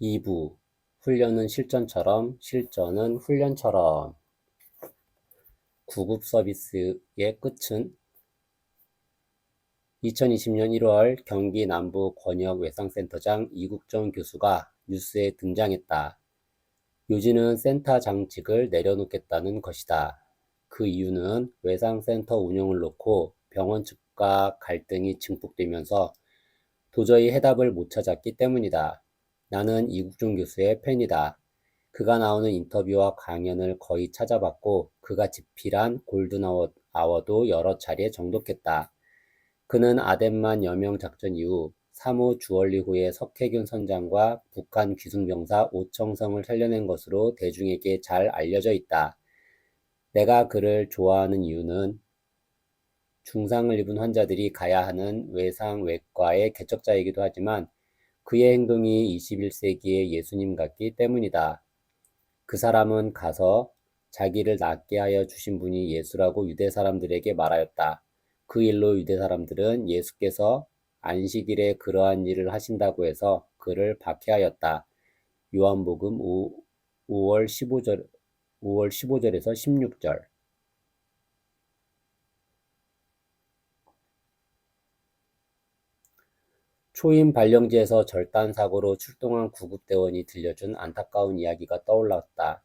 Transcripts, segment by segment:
2부 훈련은 실전처럼, 실전은 훈련처럼. 구급 서비스의 끝은 2020년 1월 경기 남부 권역외상센터장 이국정 교수가 뉴스에 등장했다. 요지는 센터 장직을 내려놓겠다는 것이다. 그 이유는 외상센터 운영을 놓고 병원 측과 갈등이 증폭되면서 도저히 해답을 못 찾았기 때문이다. 나는 이국종 교수의 팬이다. 그가 나오는 인터뷰와 강연을 거의 찾아봤고 그가 집필한 골든아워도 여러 차례 정독했다. 그는 아덴만 여명 작전 이후 3호 주얼리호의 석혜균 선장과 북한 귀순병사 오청성을 살려낸 것으로 대중에게 잘 알려져 있다. 내가 그를 좋아하는 이유는 중상을 입은 환자들이 가야 하는 외상외과의 개척자이기도 하지만 그의 행동이 21세기의 예수님 같기 때문이다. 그 사람은 가서 자기를 낫게 하여 주신 분이 예수라고 유대 사람들에게 말하였다. 그 일로 유대 사람들은 예수께서 안식일에 그러한 일을 하신다고 해서 그를 박해하였다. 요한복음 5월 15절에서 16절. 초임 발령지에서 절단 사고로 출동한 구급대원이 들려준 안타까운 이야기가 떠올랐다.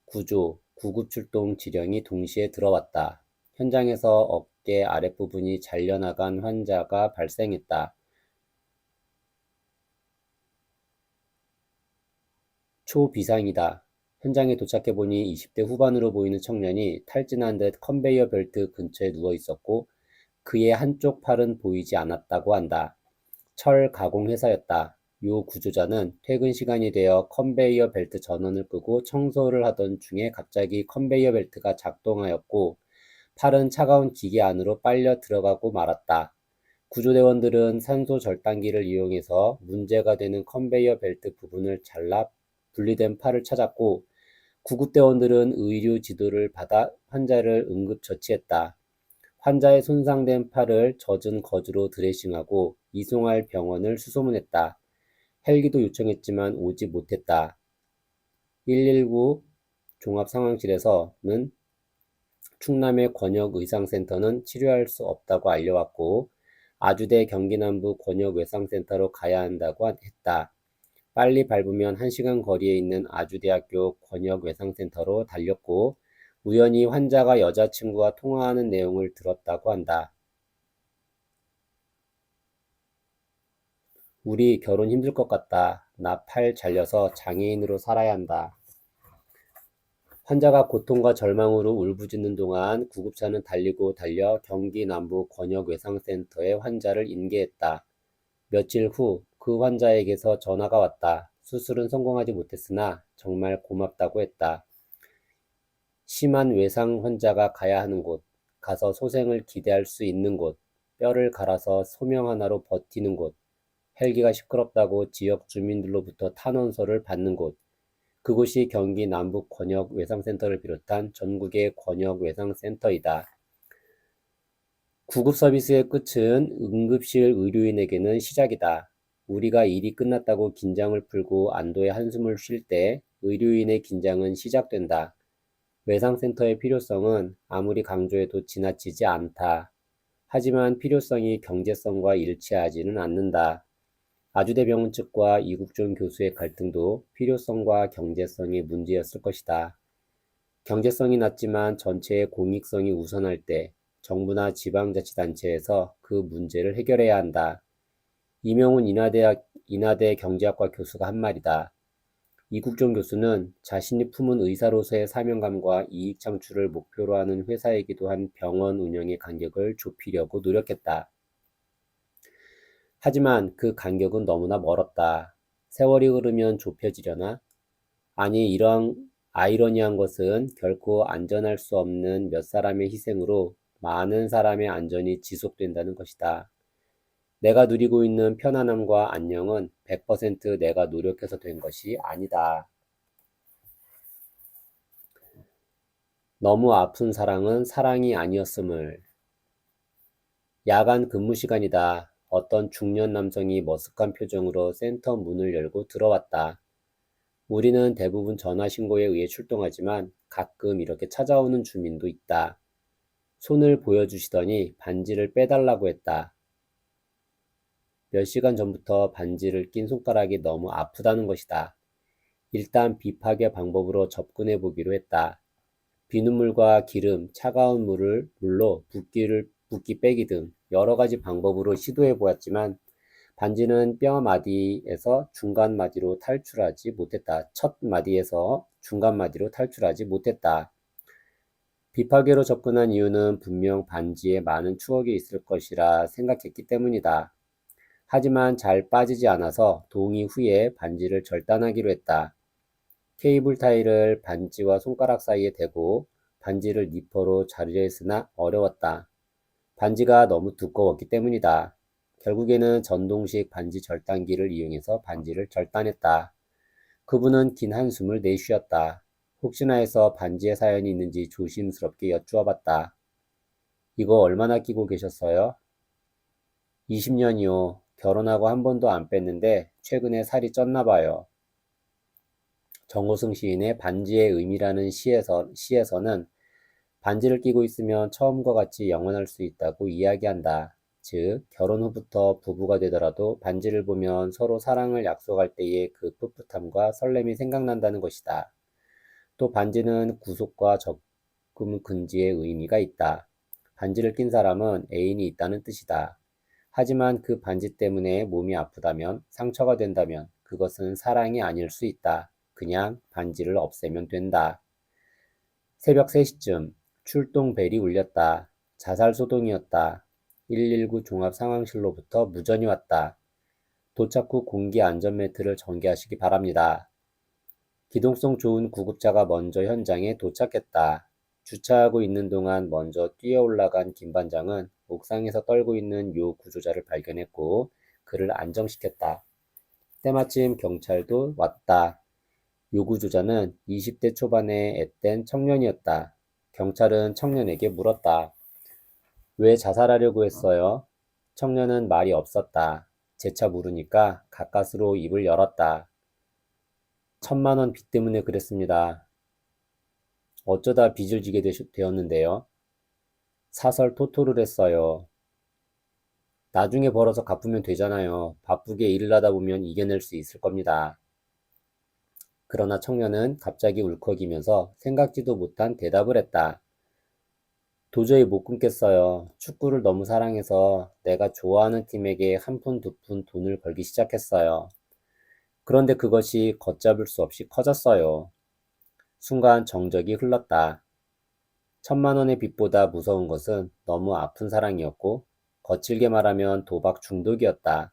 구조, 구급 출동 지령이 동시에 들어왔다. 현장에서 어깨 아랫부분이 잘려나간 환자가 발생했다. 초비상이다. 현장에 도착해보니 20대 후반으로 보이는 청년이 탈진한 듯 컨베이어 벨트 근처에 누워 있었고 그의 한쪽 팔은 보이지 않았다고 한다. 철 가공 회사였다. 요 구조자는 퇴근 시간이 되어 컨베이어 벨트 전원을 끄고 청소를 하던 중에 갑자기 컨베이어 벨트가 작동하였고 팔은 차가운 기계 안으로 빨려 들어가고 말았다. 구조대원들은 산소 절단기를 이용해서 문제가 되는 컨베이어 벨트 부분을 잘라 분리된 팔을 찾았고 구급대원들은 의료 지도를 받아 환자를 응급처치했다. 환자의 손상된 팔을 젖은 거즈로 드레싱하고 이송할 병원을 수소문했다. 헬기도 요청했지만 오지 못했다. 119 종합상황실에서는 충남의 권역의상센터는 치료할 수 없다고 알려왔고 아주대 경기남부 권역외상센터로 가야 한다고 했다. 빨리 밟으면 1시간 거리에 있는 아주대학교 권역외상센터로 달렸고 우연히 환자가 여자친구와 통화하는 내용을 들었다고 한다. 우리 결혼 힘들 것 같다. 나 팔 잘려서 장애인으로 살아야 한다. 환자가 고통과 절망으로 울부짖는 동안 구급차는 달리고 달려 경기 남부 권역외상센터에 환자를 인계했다. 며칠 후 그 환자에게서 전화가 왔다. 수술은 성공하지 못했으나 정말 고맙다고 했다. 심한 외상 환자가 가야 하는 곳, 가서 소생을 기대할 수 있는 곳, 뼈를 갈아서 소명 하나로 버티는 곳, 헬기가 시끄럽다고 지역 주민들로부터 탄원서를 받는 곳, 그곳이 경기 남북 권역외상센터를 비롯한 전국의 권역외상센터이다. 구급 서비스의 끝은 응급실 의료인에게는 시작이다. 우리가 일이 끝났다고 긴장을 풀고 안도의 한숨을 쉴 때 의료인의 긴장은 시작된다. 외상센터의 필요성은 아무리 강조해도 지나치지 않다. 하지만 필요성이 경제성과 일치하지는 않는다. 아주대병원 측과 이국종 교수의 갈등도 필요성과 경제성의 문제였을 것이다. 경제성이 낮지만 전체의 공익성이 우선할 때 정부나 지방자치단체에서 그 문제를 해결해야 한다. 이명훈 인하대 경제학과 교수가 한 말이다. 이국종 교수는 자신이 품은 의사로서의 사명감과 이익 창출을 목표로 하는 회사이기도 한 병원 운영의 간격을 좁히려고 노력했다. 하지만 그 간격은 너무나 멀었다. 세월이 흐르면 좁혀지려나? 아니, 이런 아이러니한 것은 결코 안전할 수 없는 몇 사람의 희생으로 많은 사람의 안전이 지속된다는 것이다. 내가 누리고 있는 편안함과 안녕은 100% 내가 노력해서 된 것이 아니다. 너무 아픈 사랑은 사랑이 아니었음을. 야간 근무 시간이다. 어떤 중년 남성이 머쓱한 표정으로 센터 문을 열고 들어왔다. 우리는 대부분 전화 신고에 의해 출동하지만 가끔 이렇게 찾아오는 주민도 있다. 손을 보여주시더니 반지를 빼달라고 했다. 몇 시간 전부터 반지를 낀 손가락이 너무 아프다는 것이다. 일단 비파괴 방법으로 접근해 보기로 했다. 비눗물과 기름, 차가운 물로 붓기 빼기 등 여러 가지 방법으로 시도해 보았지만 반지는 뼈 마디에서 중간 마디로 탈출하지 못했다. 첫 마디에서 중간 마디로 탈출하지 못했다. 비파괴로 접근한 이유는 분명 반지에 많은 추억이 있을 것이라 생각했기 때문이다. 하지만 잘 빠지지 않아서 동의 후에 반지를 절단하기로 했다. 케이블 타이를 반지와 손가락 사이에 대고 반지를 니퍼로 자르려 했으나 어려웠다. 반지가 너무 두꺼웠기 때문이다. 결국에는 전동식 반지 절단기를 이용해서 반지를 절단했다. 그분은 긴 한숨을 내쉬었다. 혹시나 해서 반지에 사연이 있는지 조심스럽게 여쭈어봤다. 이거 얼마나 끼고 계셨어요? 20년이요. 결혼하고 한 번도 안 뺐는데 최근에 살이 쪘나 봐요. 정호승 시인의 반지의 의미라는 시에서는 반지를 끼고 있으면 처음과 같이 영원할 수 있다고 이야기한다. 즉, 결혼 후부터 부부가 되더라도 반지를 보면 서로 사랑을 약속할 때의 그 풋풋함과 설렘이 생각난다는 것이다. 또 반지는 구속과 적금 금지의 의미가 있다. 반지를 낀 사람은 애인이 있다는 뜻이다. 하지만 그 반지 때문에 몸이 아프다면, 상처가 된다면 그것은 사랑이 아닐 수 있다. 그냥 반지를 없애면 된다. 새벽 3시쯤 출동벨이 울렸다. 자살소동이었다. 119 종합상황실로부터 무전이 왔다. 도착 후 공기 안전벨트를 전개하시기 바랍니다. 기동성 좋은 구급차가 먼저 현장에 도착했다. 주차하고 있는 동안 먼저 뛰어 올라간 김 반장은 옥상에서 떨고 있는 요 구조자를 발견했고 그를 안정시켰다. 때마침 경찰도 왔다. 요 구조자는 20대 초반의 앳된 청년이었다. 경찰은 청년에게 물었다. 왜 자살하려고 했어요? 청년은 말이 없었다. 재차 물으니까 가까스로 입을 열었다. 1,000만 원 빚 때문에 그랬습니다. 어쩌다 빚을 지게 되었는데요. 사설 토토를 했어요. 나중에 벌어서 갚으면 되잖아요. 바쁘게 일을 하다 보면 이겨낼 수 있을 겁니다. 그러나 청년은 갑자기 울컥이면서 생각지도 못한 대답을 했다. 도저히 못 끊겠어요. 축구를 너무 사랑해서 내가 좋아하는 팀에게 한 푼, 두 푼 돈을 벌기 시작했어요. 그런데 그것이 걷잡을 수 없이 커졌어요. 순간 정적이 흘렀다. 1,000만 원의 빚보다 무서운 것은 너무 아픈 사랑이었고, 거칠게 말하면 도박 중독이었다.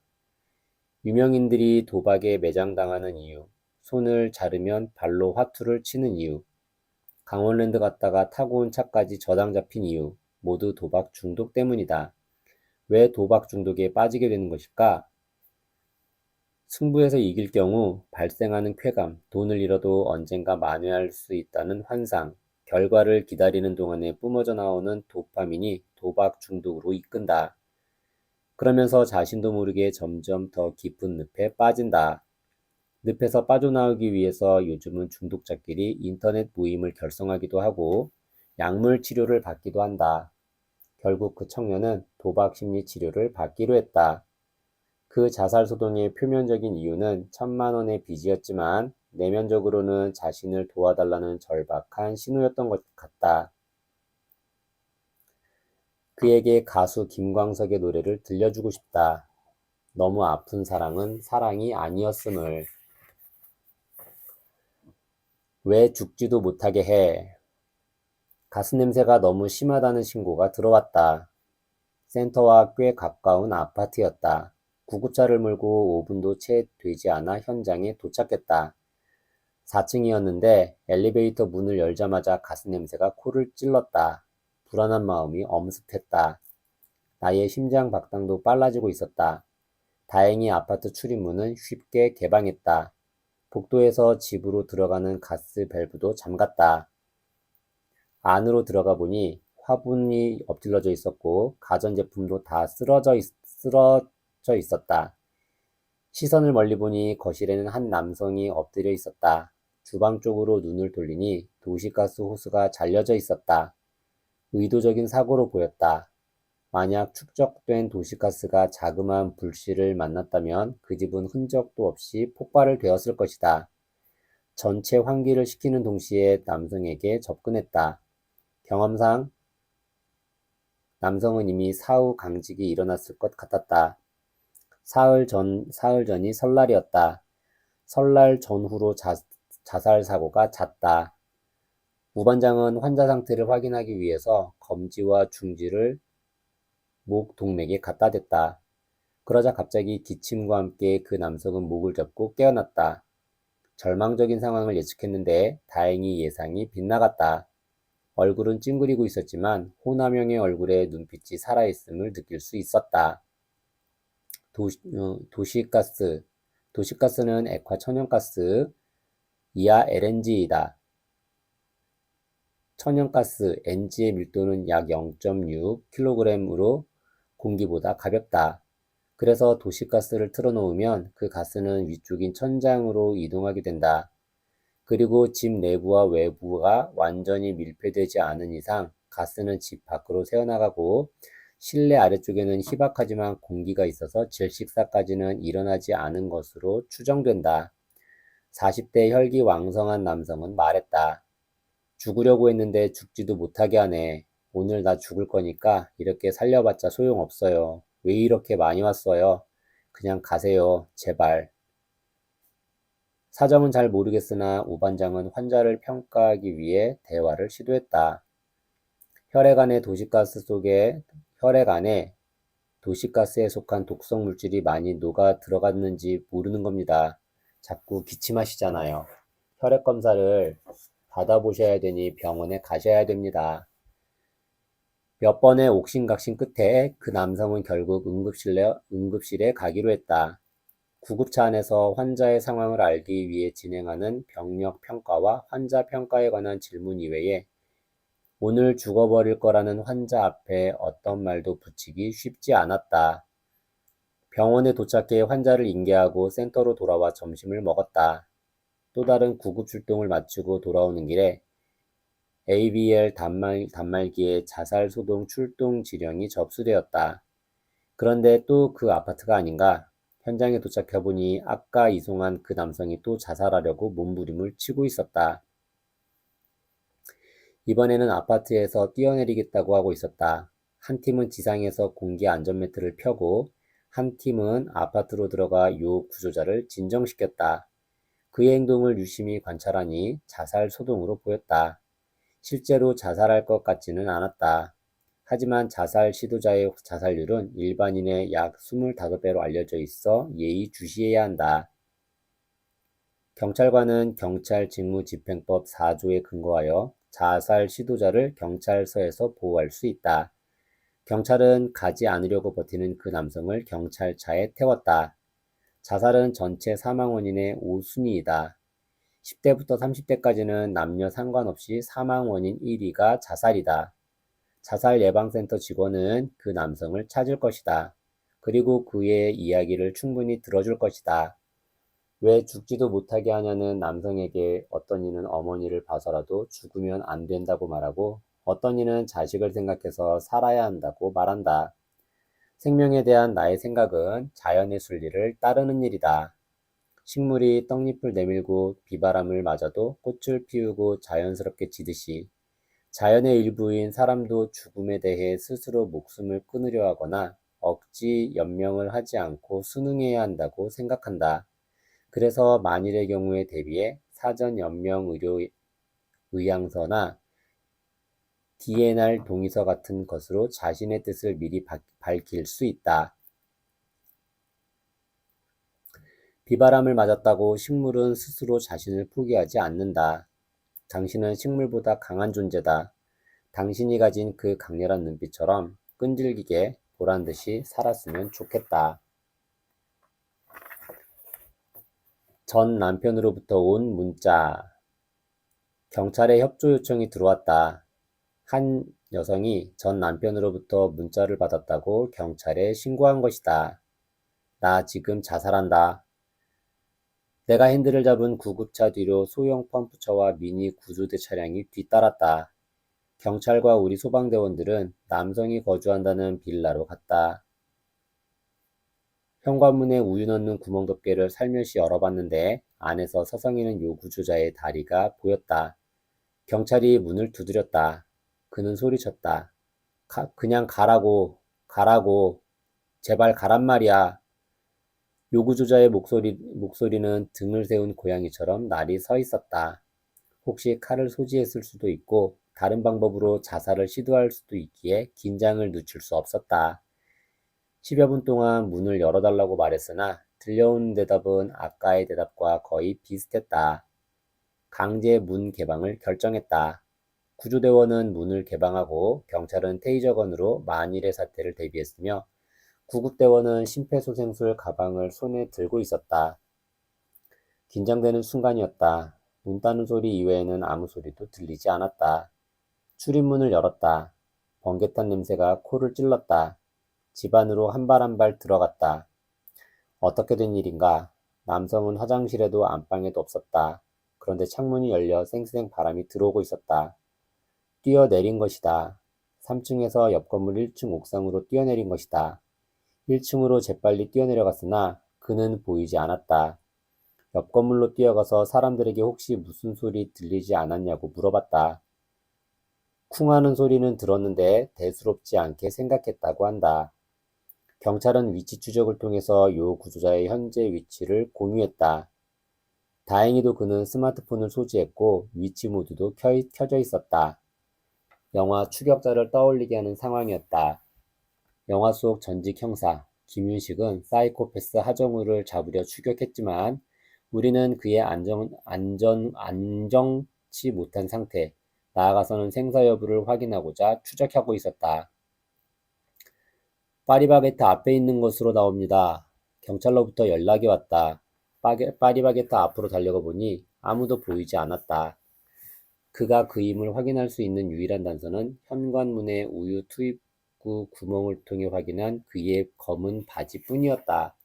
유명인들이 도박에 매장당하는 이유, 손을 자르면 발로 화투를 치는 이유, 강원랜드 갔다가 타고 온 차까지 저당 잡힌 이유, 모두 도박 중독 때문이다. 왜 도박 중독에 빠지게 되는 것일까? 승부에서 이길 경우 발생하는 쾌감, 돈을 잃어도 언젠가 만회할 수 있다는 환상, 결과를 기다리는 동안에 뿜어져 나오는 도파민이 도박 중독으로 이끈다. 그러면서 자신도 모르게 점점 더 깊은 늪에 빠진다. 늪에서 빠져나오기 위해서 요즘은 중독자끼리 인터넷 모임을 결성하기도 하고 약물 치료를 받기도 한다. 결국 그 청년은 도박 심리 치료를 받기로 했다. 그 자살 소동의 표면적인 이유는 1,000만 원의 빚이었지만 내면적으로는 자신을 도와달라는 절박한 신호였던 것 같다. 그에게 가수 김광석의 노래를 들려주고 싶다. 너무 아픈 사랑은 사랑이 아니었음을. 왜 죽지도 못하게 해? 가스 냄새가 너무 심하다는 신고가 들어왔다. 센터와 꽤 가까운 아파트였다. 구급차를 몰고 5분도 채 되지 않아 현장에 도착했다. 4층이었는데 엘리베이터 문을 열자마자 가스 냄새가 코를 찔렀다. 불안한 마음이 엄습했다. 나의 심장 박동도 빨라지고 있었다. 다행히 아파트 출입문은 쉽게 개방했다. 복도에서 집으로 들어가는 가스 밸브도 잠갔다. 안으로 들어가 보니 화분이 엎질러져 있었고 가전제품도 다 쓰러져 있었다. 시선을 멀리 보니 거실에는 한 남성이 엎드려 있었다. 주방 쪽으로 눈을 돌리니 도시가스 호스가 잘려져 있었다. 의도적인 사고로 보였다. 만약 축적된 도시가스가 자그마한 불씨를 만났다면 그 집은 흔적도 없이 폭발을 되었을 것이다. 전체 환기를 시키는 동시에 남성에게 접근했다. 경험상 남성은 이미 사후 강직이 일어났을 것 같았다. 사흘 전이 설날이었다. 설날 전후로 자살 사고가 잦다. 우반장은 환자 상태를 확인하기 위해서 검지와 중지를 목 동맥에 갖다 댔다. 그러자 갑자기 기침과 함께 그 남성은 목을 잡고 깨어났다. 절망적인 상황을 예측했는데 다행히 예상이 빗나갔다. 얼굴은 찡그리고 있었지만 호남형의 얼굴에 눈빛이 살아있음을 느낄 수 있었다. 도시가스. 도시가스는 액화 천연가스, 이하 LNG이다. 천연가스 NG의 밀도는 약 0.6kg으로 공기보다 가볍다. 그래서 도시가스를 틀어놓으면 그 가스는 위쪽인 천장으로 이동하게 된다. 그리고 집 내부와 외부가 완전히 밀폐되지 않은 이상 가스는 집 밖으로 새어나가고 실내 아래쪽에는 희박하지만 공기가 있어서 질식사까지는 일어나지 않은 것으로 추정된다. 40대 혈기왕성한 남성은 말했다. 죽으려고 했는데 죽지도 못하게 하네. 오늘 나 죽을 거니까 이렇게 살려봤자 소용없어요. 왜 이렇게 많이 왔어요? 그냥 가세요. 제발. 사정은 잘 모르겠으나 우반장은 환자를 평가하기 위해 대화를 시도했다. 혈액 안에 도시가스에 속한 독성 물질이 많이 녹아 들어갔는지 모르는 겁니다. 자꾸 기침하시잖아요. 혈액 검사를 받아보셔야 되니 병원에 가셔야 됩니다. 몇 번의 옥신각신 끝에 그 남성은 결국 응급실에 가기로 했다. 구급차 안에서 환자의 상황을 알기 위해 진행하는 병력 평가와 환자 평가에 관한 질문 이외에 오늘 죽어버릴 거라는 환자 앞에 어떤 말도 붙이기 쉽지 않았다. 병원에 도착해 환자를 인계하고 센터로 돌아와 점심을 먹었다. 또 다른 구급 출동을 마치고 돌아오는 길에 ABL 단말기에 자살 소동 출동 지령이 접수되었다. 그런데 또 그 아파트가 아닌가? 현장에 도착해보니 아까 이송한 그 남성이 또 자살하려고 몸부림을 치고 있었다. 이번에는 아파트에서 뛰어내리겠다고 하고 있었다. 한 팀은 지상에서 공기 안전매트를 펴고 한 팀은 아파트로 들어가 요 구조자를 진정시켰다. 그의 행동을 유심히 관찰하니 자살 소동으로 보였다. 실제로 자살할 것 같지는 않았다. 하지만 자살 시도자의 자살률은 일반인의 약 25배로 알려져 있어 예의주시해야 한다. 경찰관은 경찰직무집행법 4조에 근거하여 자살 시도자를 경찰서에서 보호할 수 있다. 경찰은 가지 않으려고 버티는 그 남성을 경찰차에 태웠다. 자살은 전체 사망 원인의 5순위이다. 10대부터 30대까지는 남녀 상관없이 사망 원인 1위가 자살이다. 자살 예방센터 직원은 그 남성을 찾을 것이다. 그리고 그의 이야기를 충분히 들어줄 것이다. 왜 죽지도 못하게 하냐는 남성에게 어떤 이는 어머니를 봐서라도 죽으면 안 된다고 말하고 어떤 이는 자식을 생각해서 살아야 한다고 말한다. 생명에 대한 나의 생각은 자연의 순리를 따르는 일이다. 식물이 떡잎을 내밀고 비바람을 맞아도 꽃을 피우고 자연스럽게 지듯이 자연의 일부인 사람도 죽음에 대해 스스로 목숨을 끊으려 하거나 억지 연명을 하지 않고 순응해야 한다고 생각한다. 그래서 만일의 경우에 대비해 사전 연명 의향서나 DNR 동의서 같은 것으로 자신의 뜻을 미리 밝힐 수 있다. 비바람을 맞았다고 식물은 스스로 자신을 포기하지 않는다. 당신은 식물보다 강한 존재다. 당신이 가진 그 강렬한 눈빛처럼 끈질기게 보란듯이 살았으면 좋겠다. 전 남편으로부터 온 문자. 경찰에 협조 요청이 들어왔다. 한 여성이 전 남편으로부터 문자를 받았다고 경찰에 신고한 것이다. 나 지금 자살한다. 내가 핸들을 잡은 구급차 뒤로 소형 펌프차와 미니 구조대 차량이 뒤따랐다. 경찰과 우리 소방대원들은 남성이 거주한다는 빌라로 갔다. 현관문에 우유 넣는 구멍 덮개를 살며시 열어봤는데 안에서 서성이는 요구조자의 다리가 보였다. 경찰이 문을 두드렸다. 그는 소리쳤다. 그냥 가라고, 가라고, 제발 가란 말이야. 요구조자의 목소리는 등을 세운 고양이처럼 날이 서 있었다. 혹시 칼을 소지했을 수도 있고 다른 방법으로 자살을 시도할 수도 있기에 긴장을 늦출 수 없었다. 10여 분 동안 문을 열어달라고 말했으나 들려온 대답은 아까의 대답과 거의 비슷했다. 강제 문 개방을 결정했다. 구조대원은 문을 개방하고 경찰은 테이저건으로 만일의 사태를 대비했으며 구급대원은 심폐소생술 가방을 손에 들고 있었다. 긴장되는 순간이었다. 문 따는 소리 이외에는 아무 소리도 들리지 않았다. 출입문을 열었다. 번개탄 냄새가 코를 찔렀다. 집 안으로 한 발 한 발 들어갔다. 어떻게 된 일인가? 남성은 화장실에도 안방에도 없었다. 그런데 창문이 열려 쌩쌩 바람이 들어오고 있었다. 뛰어내린 것이다. 3층에서 옆 건물 1층 옥상으로 뛰어내린 것이다. 1층으로 재빨리 뛰어내려갔으나 그는 보이지 않았다. 옆 건물로 뛰어가서 사람들에게 혹시 무슨 소리 들리지 않았냐고 물어봤다. 쿵 하는 소리는 들었는데 대수롭지 않게 생각했다고 한다. 경찰은 위치 추적을 통해서 요 구조자의 현재 위치를 공유했다. 다행히도 그는 스마트폰을 소지했고 위치 모드도 켜져 있었다. 영화 추격자를 떠올리게 하는 상황이었다. 영화 속 전직 형사 김윤식은 사이코패스 하정우를 잡으려 추격했지만 우리는 그의 안정치 못한 상태, 나아가서는 생사 여부를 확인하고자 추적하고 있었다. 파리바게트 앞에 있는 것으로 나옵니다. 경찰로부터 연락이 왔다. 파리바게트 앞으로 달려가 보니 아무도 보이지 않았다. 그가 그임을 확인할 수 있는 유일한 단서는 현관문의 우유 투입구 구멍을 통해 확인한 그의 검은 바지뿐이었다.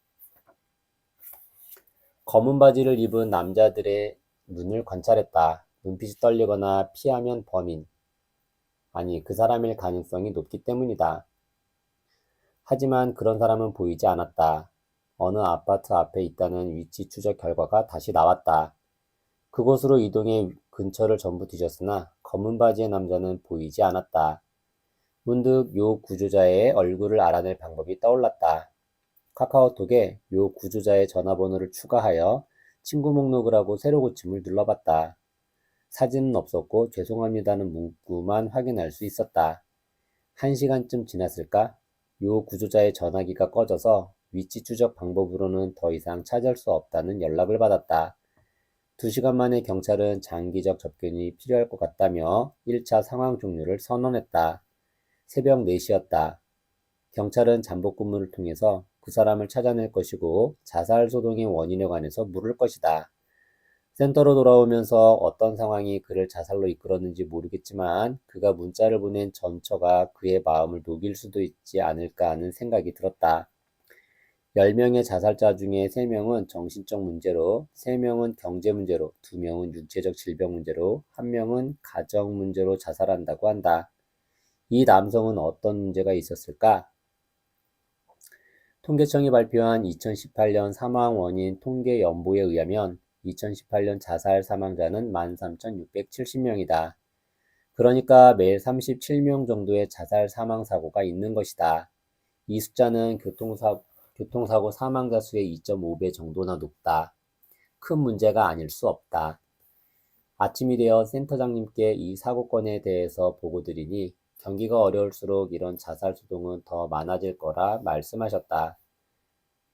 검은 바지를 입은 남자들의 눈을 관찰했다. 눈빛이 떨리거나 피하면 범인, 아니 그 사람일 가능성이 높기 때문이다. 하지만 그런 사람은 보이지 않았다. 어느 아파트 앞에 있다는 위치 추적 결과가 다시 나왔다. 그곳으로 이동해 근처를 전부 뒤졌으나 검은 바지의 남자는 보이지 않았다. 문득 요 구조자의 얼굴을 알아낼 방법이 떠올랐다. 카카오톡에 요 구조자의 전화번호를 추가하여 친구 목록을 하고 새로 고침을 눌러봤다. 사진은 없었고 죄송합니다는 문구만 확인할 수 있었다. 1시간쯤 지났을까? 요 구조자의 전화기가 꺼져서 위치 추적 방법으로는 더 이상 찾을 수 없다는 연락을 받았다. 2시간 만에 경찰은 장기적 접견이 필요할 것 같다며 1차 상황 종료를 선언했다. 새벽 4시였다. 경찰은 잠복 근무를 통해서 그 사람을 찾아낼 것이고 자살 소동의 원인에 관해서 물을 것이다. 센터로 돌아오면서 어떤 상황이 그를 자살로 이끌었는지 모르겠지만 그가 문자를 보낸 전처가 그의 마음을 녹일 수도 있지 않을까 하는 생각이 들었다. 10명의 자살자 중에 3명은 정신적 문제로, 3명은 경제 문제로, 2명은 육체적 질병 문제로, 1명은 가정 문제로 자살한다고 한다. 이 남성은 어떤 문제가 있었을까? 통계청이 발표한 2018년 사망 원인 통계 연보에 의하면 2018년 자살 사망자는 13,670명이다. 그러니까 매일 37명 정도의 자살 사망 사고가 있는 것이다. 이 숫자는 교통사고 사망자 수의 2.5배 정도나 높다. 큰 문제가 아닐 수 없다. 아침이 되어 센터장님께 이 사고건에 대해서 보고드리니 경기가 어려울수록 이런 자살 소동은 더 많아질 거라 말씀하셨다.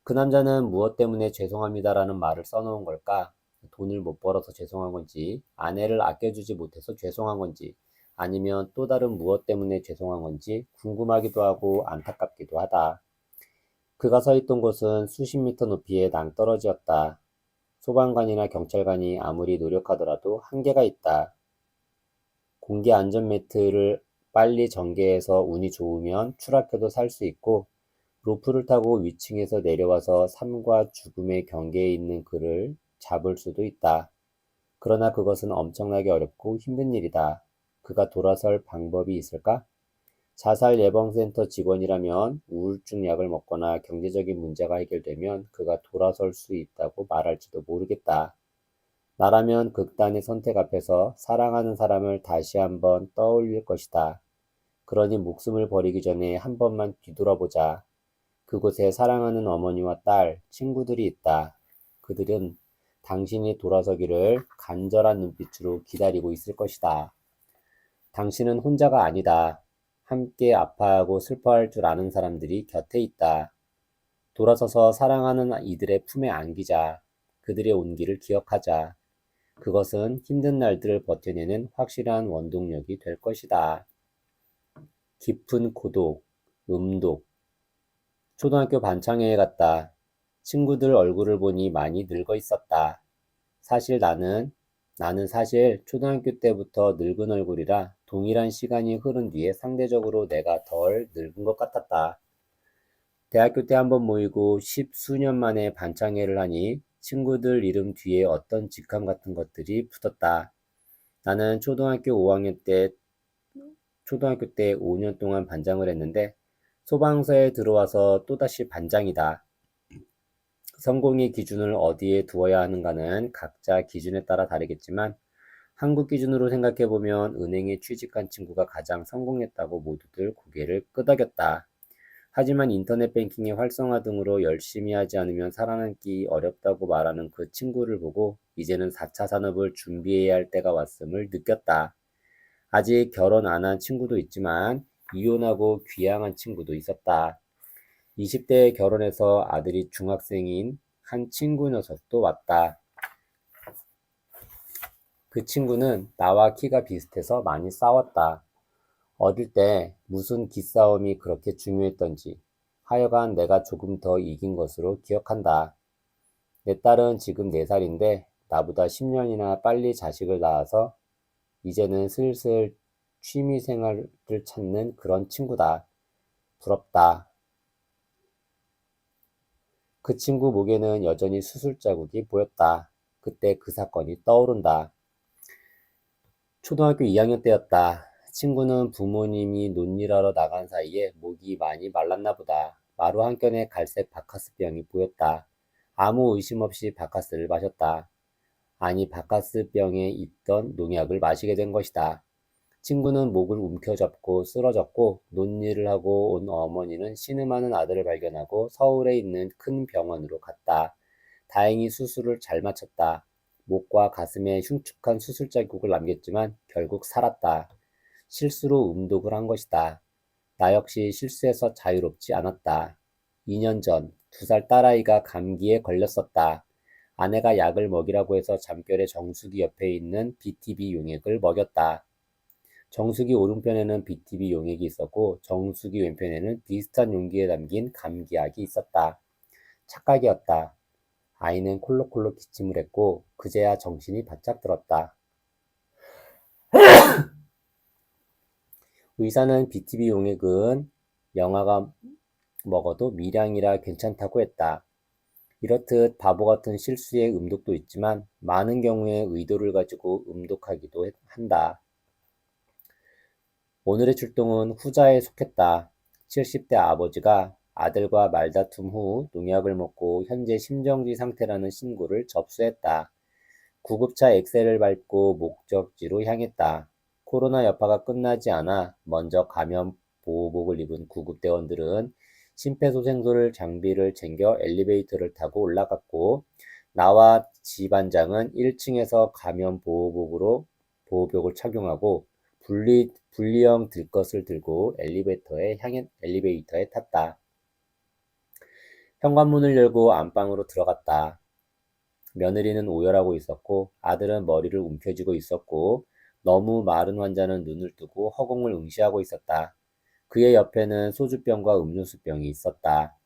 그 남자는 무엇 때문에 죄송합니다라는 말을 써놓은 걸까? 돈을 못 벌어서 죄송한 건지, 아내를 아껴주지 못해서 죄송한 건지, 아니면 또 다른 무엇 때문에 죄송한 건지 궁금하기도 하고 안타깝기도 하다. 그가 서 있던 곳은 수십 미터 높이의 낭떠러지였다. 소방관이나 경찰관이 아무리 노력하더라도 한계가 있다. 공기 안전 매트를 빨리 전개해서 운이 좋으면 추락해도 살 수 있고 로프를 타고 위층에서 내려와서 삶과 죽음의 경계에 있는 그를 잡을 수도 있다. 그러나 그것은 엄청나게 어렵고 힘든 일이다. 그가 돌아설 방법이 있을까? 자살예방센터 직원이라면 우울증 약을 먹거나 경제적인 문제가 해결되면 그가 돌아설 수 있다고 말할지도 모르겠다. 나라면 극단의 선택 앞에서 사랑하는 사람을 다시 한번 떠올릴 것이다. 그러니 목숨을 버리기 전에 한 번만 뒤돌아보자. 그곳에 사랑하는 어머니와 딸, 친구들이 있다. 그들은 당신이 돌아서기를 간절한 눈빛으로 기다리고 있을 것이다. 당신은 혼자가 아니다. 함께 아파하고 슬퍼할 줄 아는 사람들이 곁에 있다. 돌아서서 사랑하는 이들의 품에 안기자. 그들의 온기를 기억하자. 그것은 힘든 날들을 버텨내는 확실한 원동력이 될 것이다. 깊은 고독, 음독. 초등학교 반창회에 갔다. 친구들 얼굴을 보니 많이 늙어 있었다. 사실 나는 사실 초등학교 때부터 늙은 얼굴이라 동일한 시간이 흐른 뒤에 상대적으로 내가 덜 늙은 것 같았다. 대학교 때 한번 모이고 10수년 만에 반창회를 하니 친구들 이름 뒤에 어떤 직함 같은 것들이 붙었다. 나는 초등학교 때 5년 동안 반장을 했는데 소방서에 들어와서 또다시 반장이다. 성공의 기준을 어디에 두어야 하는가는 각자 기준에 따라 다르겠지만 한국 기준으로 생각해보면 은행에 취직한 친구가 가장 성공했다고 모두들 고개를 끄덕였다. 하지만 인터넷 뱅킹의 활성화 등으로 열심히 하지 않으면 살아남기 어렵다고 말하는 그 친구를 보고 이제는 4차 산업을 준비해야 할 때가 왔음을 느꼈다. 아직 결혼 안 한 친구도 있지만 이혼하고 귀향한 친구도 있었다. 20대에 결혼해서 아들이 중학생인 한 친구 녀석도 왔다. 그 친구는 나와 키가 비슷해서 많이 싸웠다. 어릴 때 무슨 기싸움이 그렇게 중요했던지 하여간 내가 조금 더 이긴 것으로 기억한다. 내 딸은 지금 4살인데 나보다 10년이나 빨리 자식을 낳아서 이제는 슬슬 취미 생활을 찾는 그런 친구다. 부럽다. 그 친구 목에는 여전히 수술 자국이 보였다. 그때 그 사건이 떠오른다. 초등학교 2학년 때였다. 친구는 부모님이 논일하러 나간 사이에 목이 많이 말랐나 보다. 마루 한켠에 갈색 바카스병이 보였다. 아무 의심 없이 바카스를 마셨다. 아니, 바카스병에 있던 농약을 마시게 된 것이다. 친구는 목을 움켜잡고 쓰러졌고 논일을 하고 온 어머니는 신음하는 아들을 발견하고 서울에 있는 큰 병원으로 갔다. 다행히 수술을 잘 마쳤다. 목과 가슴에 흉측한 수술 자국을 남겼지만 결국 살았다. 실수로 음독을 한 것이다. 나 역시 실수해서 자유롭지 않았다. 2년 전 2살 딸아이가 감기에 걸렸었다. 아내가 약을 먹이라고 해서 잠결에 정수기 옆에 있는 BTB 용액을 먹였다. 정수기 오른편에는 BTB 용액이 있었고 정수기 왼편에는 비슷한 용기에 담긴 감기약이 있었다. 착각이었다. 아이는 콜록콜록 기침을 했고 그제야 정신이 바짝 들었다. 의사는 BTB 용액은 영아가 먹어도 미량이라 괜찮다고 했다. 이렇듯 바보 같은 실수의 음독도 있지만 많은 경우에 의도를 가지고 음독하기도 한다. 오늘의 출동은 후자에 속했다. 70대 아버지가 아들과 말다툼 후 농약을 먹고 현재 심정지 상태라는 신고를 접수했다. 구급차 엑셀을 밟고 목적지로 향했다. 코로나 여파가 끝나지 않아 먼저 감염 보호복을 입은 구급대원들은 심폐소생술 장비를 챙겨 엘리베이터를 타고 올라갔고 나와 지반장은 1층에서 감염 보호복을 착용하고 분리형 들것을 들고 엘리베이터에 탔다. 현관문을 열고 안방으로 들어갔다. 며느리는 오열하고 있었고 아들은 머리를 움켜쥐고 있었고 너무 마른 환자는 눈을 뜨고 허공을 응시하고 있었다. 그의 옆에는 소주병과 음료수병이 있었다.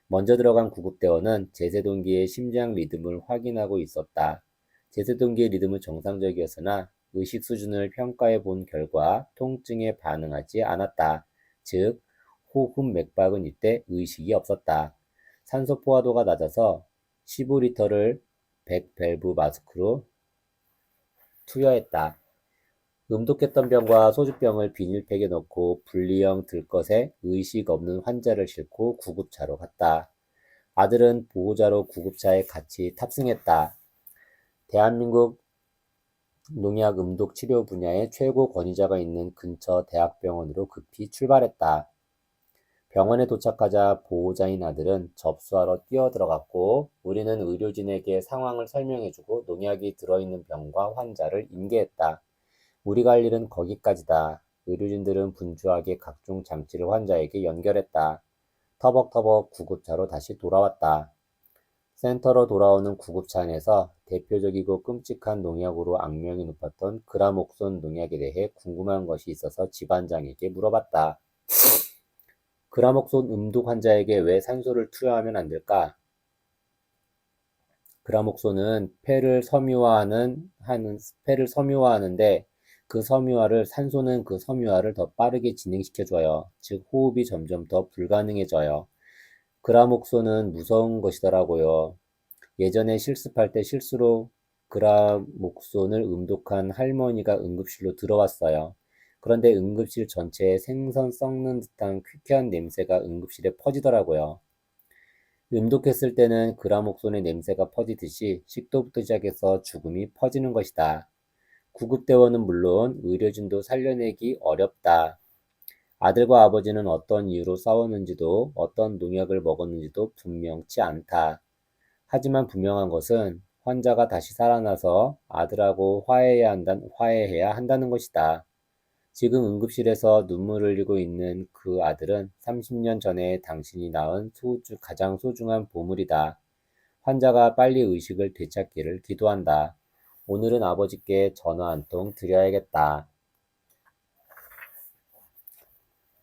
먼저 들어간 구급대원은 제세동기의 심장 리듬을 확인하고 있었다. 제세동기의 리듬은 정상적이었으나 의식 수준을 평가해 본 결과 통증에 반응하지 않았다. 즉, 호흡 맥박은 이때 의식이 없었다. 산소 포화도가 낮아서 15리터를 백밸브 마스크로 투여했다. 음독했던 병과 소주병을 비닐팩에 넣고 분리형 들것에 의식 없는 환자를 싣고 구급차로 갔다. 아들은 보호자로 구급차에 같이 탑승했다. 대한민국 농약 음독 치료 분야의 최고 권위자가 있는 근처 대학병원으로 급히 출발했다. 병원에 도착하자 보호자인 아들은 접수하러 뛰어들어갔고 우리는 의료진에게 상황을 설명해주고 농약이 들어있는 병과 환자를 인계했다. 우리가 할 일은 거기까지다. 의료진들은 분주하게 각종 장치를 환자에게 연결했다. 터벅터벅 구급차로 다시 돌아왔다. 센터로 돌아오는 구급차 안에서 대표적이고 끔찍한 농약으로 악명이 높았던 그라목손 농약에 대해 궁금한 것이 있어서 집안장에게 물어봤다. 그라목손 음독 환자에게 왜 산소를 투여하면 안 될까? 그라목손은 폐를 섬유화하는데 그 섬유화를 산소는 그 섬유화를 더 빠르게 진행시켜줘요. 즉 호흡이 점점 더 불가능해져요. 그라목손은 무서운 것이더라고요. 예전에 실습할 때 실수로 그라목손을 음독한 할머니가 응급실로 들어왔어요. 그런데 응급실 전체에 생선 썩는 듯한 퀴퀴한 냄새가 응급실에 퍼지더라고요. 음독했을 때는 그라목손의 냄새가 퍼지듯이 식도부터 시작해서 죽음이 퍼지는 것이다. 구급대원은 물론 의료진도 살려내기 어렵다. 아들과 아버지는 어떤 이유로 싸웠는지도 어떤 농약을 먹었는지도 분명치 않다. 하지만 분명한 것은 환자가 다시 살아나서 아들하고 화해해야 한다는 것이다. 지금 응급실에서 눈물을 흘리고 있는 그 아들은 30년 전에 당신이 낳은 가장 소중한 보물이다. 환자가 빨리 의식을 되찾기를 기도한다. 오늘은 아버지께 전화 한 통 드려야겠다.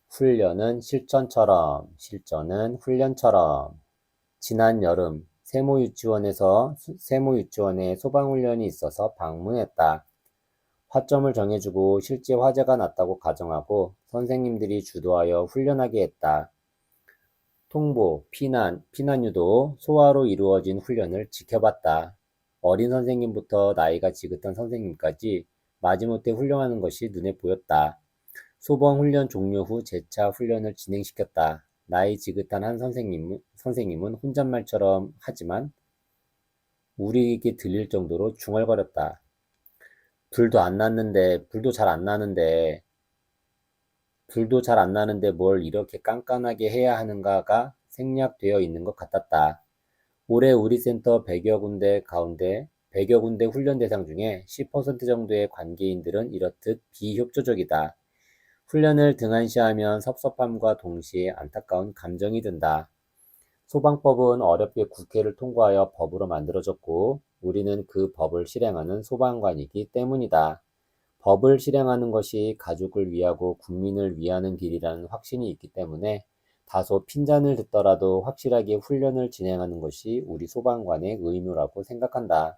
훈련은 실전처럼, 실전은 훈련처럼. 지난 여름 세모유치원에 소방훈련이 있어서 방문했다. 화점을 정해주고 실제 화재가 났다고 가정하고 선생님들이 주도하여 훈련하게 했다. 통보, 피난 유도, 소화로 이루어진 훈련을 지켜봤다. 어린 선생님부터 나이가 지긋한 선생님까지 마지못해 훌륭하는 것이 눈에 보였다. 소방 훈련 종료 후 재차 훈련을 진행시켰다. 나이 지긋한 한 선생님은 혼잣말처럼 하지만 우리에게 들릴 정도로 중얼거렸다. 불도 잘 안 나는데 뭘 이렇게 깐깐하게 해야 하는가가 생략되어 있는 것 같았다. 올해 우리 센터 100여 군데 훈련 대상 중에 10% 정도의 관계인들은 이렇듯 비협조적이다. 훈련을 등한시하면 섭섭함과 동시에 안타까운 감정이 든다. 소방법은 어렵게 국회를 통과하여 법으로 만들어졌고 우리는 그 법을 실행하는 소방관이기 때문이다. 법을 실행하는 것이 가족을 위하고 국민을 위하는 길이라는 확신이 있기 때문에 다소 핀잔을 듣더라도 확실하게 훈련을 진행하는 것이 우리 소방관의 의무라고 생각한다.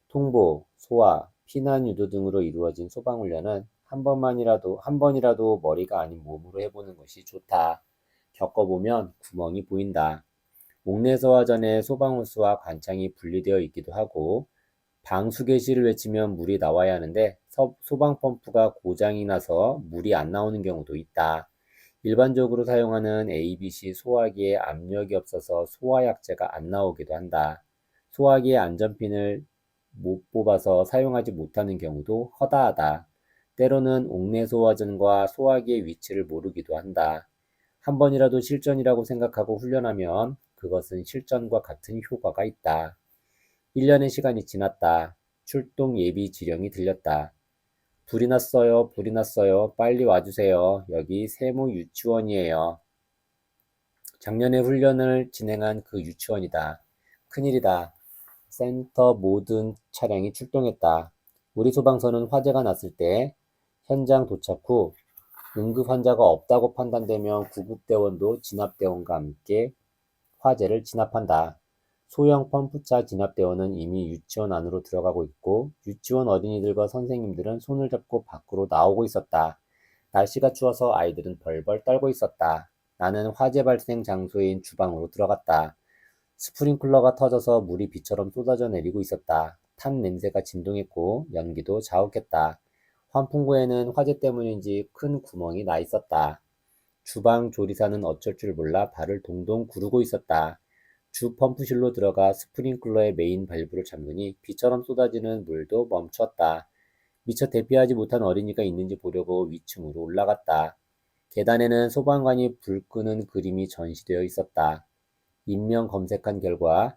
통보, 소화, 피난 유도 등으로 이루어진 소방훈련은 한 번이라도 머리가 아닌 몸으로 해보는 것이 좋다. 겪어보면 구멍이 보인다. 옥내소화 전에 소방호스와 관창이 분리되어 있기도 하고 방수개시를 외치면 물이 나와야 하는데 소방펌프가 고장이 나서 물이 안 나오는 경우도 있다. 일반적으로 사용하는 ABC 소화기에 압력이 없어서 소화약제가 안 나오기도 한다. 소화기의 안전핀을 못 뽑아서 사용하지 못하는 경우도 허다하다. 때로는 옥내소화전과 소화기의 위치를 모르기도 한다. 한 번이라도 실전이라고 생각하고 훈련하면 그것은 실전과 같은 효과가 있다. 1년의 시간이 지났다. 출동 예비 지령이 들렸다. 불이 났어요. 불이 났어요. 빨리 와주세요. 여기 세모 유치원이에요. 작년에 훈련을 진행한 그 유치원이다. 큰일이다. 센터 모든 차량이 출동했다. 우리 소방서는 화재가 났을 때 현장 도착 후 응급 환자가 없다고 판단되면 구급대원도 진압대원과 함께 화재를 진압한다. 소형 펌프차 진압대원은 이미 유치원 안으로 들어가고 있고 유치원 어린이들과 선생님들은 손을 잡고 밖으로 나오고 있었다. 날씨가 추워서 아이들은 벌벌 떨고 있었다. 나는 화재 발생 장소인 주방으로 들어갔다. 스프링클러가 터져서 물이 비처럼 쏟아져 내리고 있었다. 탄 냄새가 진동했고 연기도 자욱했다. 환풍구에는 화재 때문인지 큰 구멍이 나 있었다. 주방 조리사는 어쩔 줄 몰라 발을 동동 구르고 있었다. 주 펌프실로 들어가 스프링클러의 메인 밸브를 잠그니 비처럼 쏟아지는 물도 멈췄다. 미처 대피하지 못한 어린이가 있는지 보려고 위층으로 올라갔다. 계단에는 소방관이 불 끄는 그림이 전시되어 있었다. 인명 검색한 결과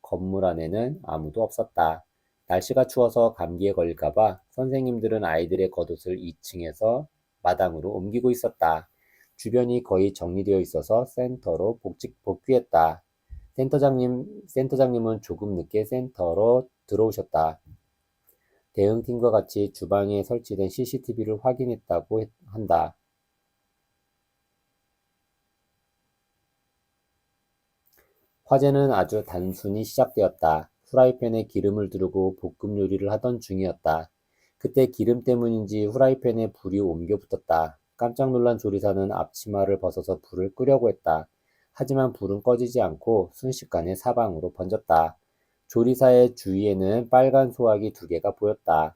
건물 안에는 아무도 없었다. 날씨가 추워서 감기에 걸릴까봐 선생님들은 아이들의 겉옷을 2층에서 마당으로 옮기고 있었다. 주변이 거의 정리되어 있어서 센터로 복귀했다. 센터장님은 조금 늦게 센터로 들어오셨다. 대응팀과 같이 주방에 설치된 CCTV를 확인했다고 한다. 화재는 아주 단순히 시작되었다. 후라이팬에 기름을 두르고 볶음 요리를 하던 중이었다. 그때 기름 때문인지 후라이팬에 불이 옮겨 붙었다. 깜짝 놀란 조리사는 앞치마를 벗어서 불을 끄려고 했다. 하지만 불은 꺼지지 않고 순식간에 사방으로 번졌다. 조리사의 주위에는 빨간 소화기 2개가 보였다.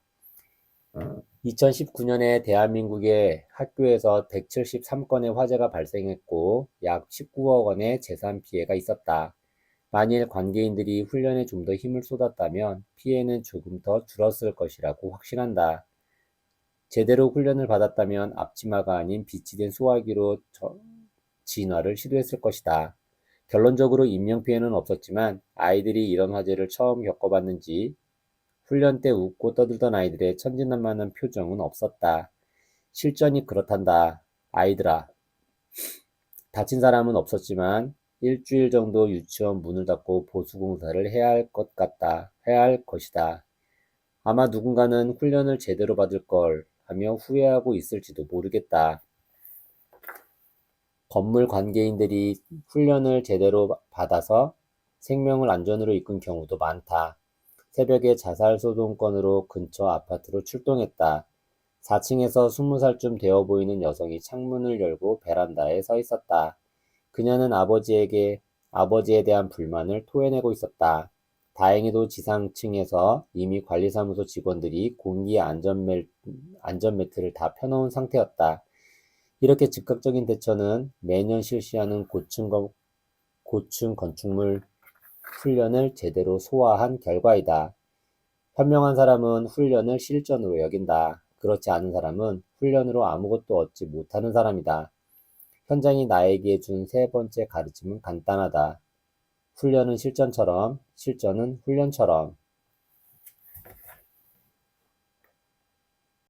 2019년에 대한민국의 학교에서 173건의 화재가 발생했고 약 19억 원의 재산 피해가 있었다. 만일 관계인들이 훈련에 좀 더 힘을 쏟았다면 피해는 조금 더 줄었을 것이라고 확신한다. 제대로 훈련을 받았다면 앞치마가 아닌 빛이 된 소화기로 진화를 시도했을 것이다. 결론적으로 인명피해는 없었지만 아이들이 이런 화재를 처음 겪어봤는지 훈련 때 웃고 떠들던 아이들의 천진난만한 표정은 없었다. 실전이 그렇단다. 아이들아. 다친 사람은 없었지만 일주일 정도 유치원 문을 닫고 보수공사를 해야 할 것이다. 아마 누군가는 훈련을 제대로 받을 걸 하며 후회하고 있을지도 모르겠다. 건물 관계인들이 훈련을 제대로 받아서 생명을 안전으로 이끈 경우도 많다. 새벽에 자살소동건으로 근처 아파트로 출동했다. 4층에서 20살쯤 되어 보이는 여성이 창문을 열고 베란다에 서 있었다. 그녀는 아버지에 대한 불만을 토해내고 있었다. 다행히도 지상층에서 이미 관리사무소 직원들이 공기 안전매트를 다 펴놓은 상태였다. 이렇게 즉각적인 대처는 매년 실시하는 고층 건축물 훈련을 제대로 소화한 결과이다. 현명한 사람은 훈련을 실전으로 여긴다. 그렇지 않은 사람은 훈련으로 아무것도 얻지 못하는 사람이다. 현장이 나에게 준 3번째 가르침은 간단하다. 훈련은 실전처럼, 실전은 훈련처럼.